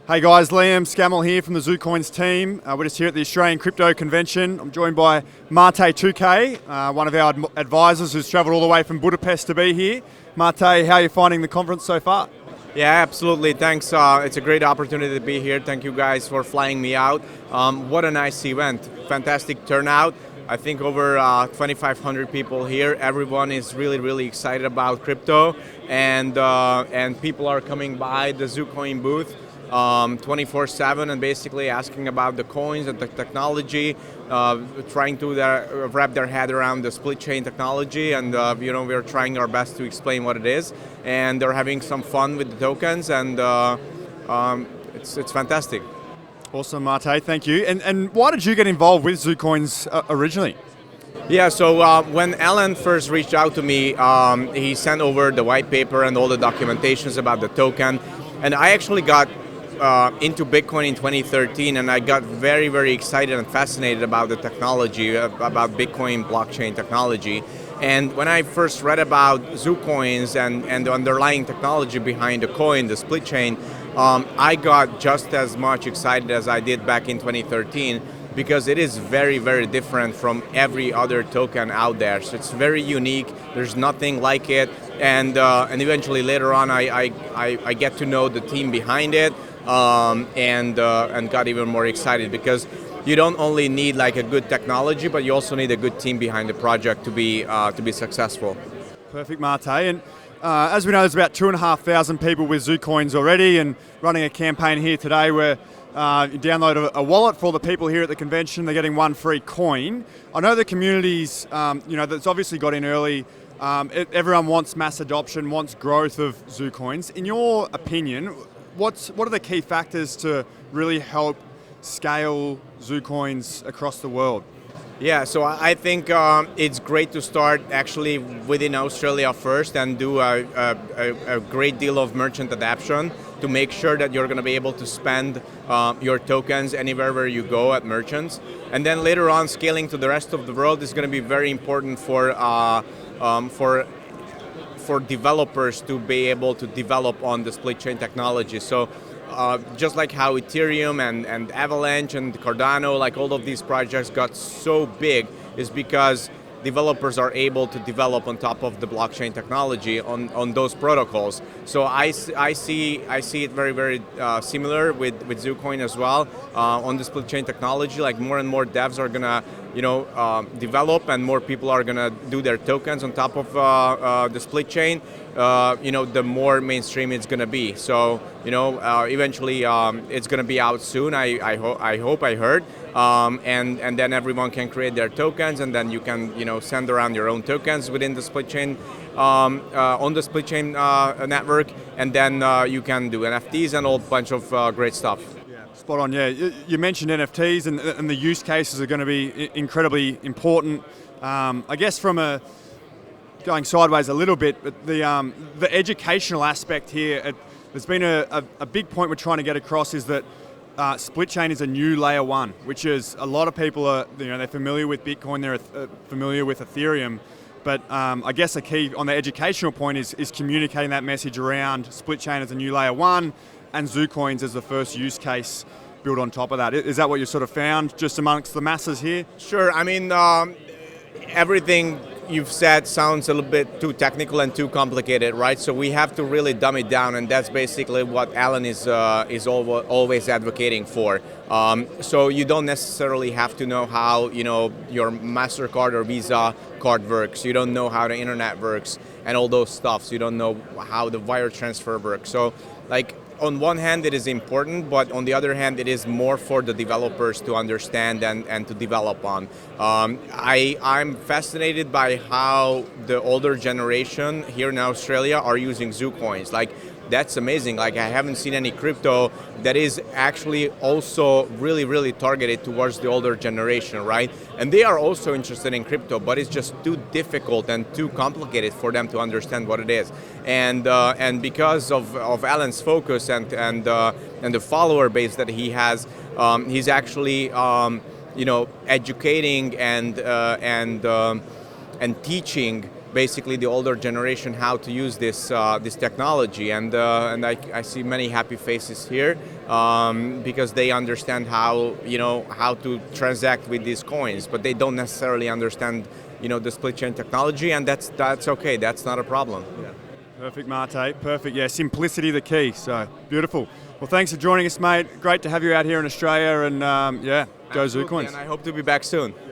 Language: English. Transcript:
Hey guys, Liam Scammell here from the Zoocoins team. We're just here at the Australian Crypto Convention. I'm joined by Tokay, one of our advisors who's travelled all the way from Budapest to be here. Mate, how are you finding the conference so far? Yeah, absolutely. Thanks. It's a great opportunity to be here. Thank you guys for flying me out. What a nice event. Fantastic turnout. I think over 2,500 people here. Everyone is really excited about crypto, and people are coming by the Zoocoin booth 24/7 and basically asking about the coins and the technology, trying to wrap their head around the split chain technology, and we're trying our best to explain what it is, and they're having some fun with the tokens, and it's fantastic. Awesome, Mate, thank you. And why did you get involved with Zoocoins originally? Yeah, so when Alan first reached out to me, he sent over the white paper and all the documentations about the token, and I actually got into Bitcoin in 2013, and I got very excited and fascinated about the technology, about Bitcoin blockchain technology. And when I first read about Zoocoins and the underlying technology behind the coin, the split chain, I got just as much excited as I did back in 2013, because it is very different from every other token out there. So it's very unique. There's nothing like it, and eventually later on, I get to know the team behind it, and got even more excited, because you don't only need like a good technology, but you also need a good team behind the project to be successful. Perfect, Mate. And as we know, there's about 2,500 people with Zoocoins already, and running a campaign here today where you download a wallet for all the people here at the convention. They're getting one free coin. I know the community's, that's obviously got in early. Everyone wants mass adoption, wants growth of Zoocoins. In your opinion, what are the key factors to really help scale Zoocoins across the world? Yeah, so I think it's great to start actually within Australia first and do a great deal of merchant adoption to make sure that you're going to be able to spend your tokens anywhere where you go at merchants. And then later on, scaling to the rest of the world is going to be very important for developers to be able to develop on the split chain technology. So just like how Ethereum and Avalanche and Cardano, like all of these projects got so big, is because developers are able to develop on top of the blockchain technology on those protocols. So I see it very similar with Zoocoin as well on the split chain technology. Like more and more devs are gonna develop, and more people are gonna do their tokens on top of the split chain. The more mainstream it's gonna be. So eventually it's gonna be out soon. I hope I heard. And then everyone can create their tokens, and then you can send around your own tokens within the split chain on the split chain network, and then you can do NFTs and a whole bunch of great stuff. Yeah, spot on. Yeah, you mentioned NFTs, and the use cases are going to be incredibly important. I guess from going sideways a little bit, but the educational aspect here, there's been a big point we're trying to get across, is that split chain is a new layer one, which is a lot of people are, they're familiar with Bitcoin, they're familiar with Ethereum, but I guess a key on the educational point is communicating that message around split chain as a new layer one, and Zoocoins as the first use case built on top of that. Is that what you sort of found just amongst the masses here? Sure. I mean, everything you've said sounds a little bit too technical and too complicated, right? So we have to really dumb it down, and that's basically what Alan is always advocating for. So you don't necessarily have to know how your MasterCard or Visa card works. You don't know how the internet works and all those stuff. So you don't know how the wire transfer works. So on one hand, it is important, but on the other hand, it is more for the developers to understand and to develop on. I'm fascinated by how the older generation here in Australia are using Zoocoins. That's amazing. I haven't seen any crypto that is actually also really targeted towards the older generation, right? And they are also interested in crypto, but it's just too difficult and too complicated for them to understand what it is. And because of Alan's focus and the follower base that he has, he's actually educating and teaching basically the older generation how to use this technology, and I see many happy faces here, because they understand how to transact with these coins, but they don't necessarily understand the split chain technology, and that's okay. That's not a problem. Yeah. Perfect, Mate. Perfect. Yeah, simplicity the key. So beautiful. Well, thanks for joining us, mate. Great to have you out here in Australia, and go Absolutely, Zoocoins. and I hope to be back soon.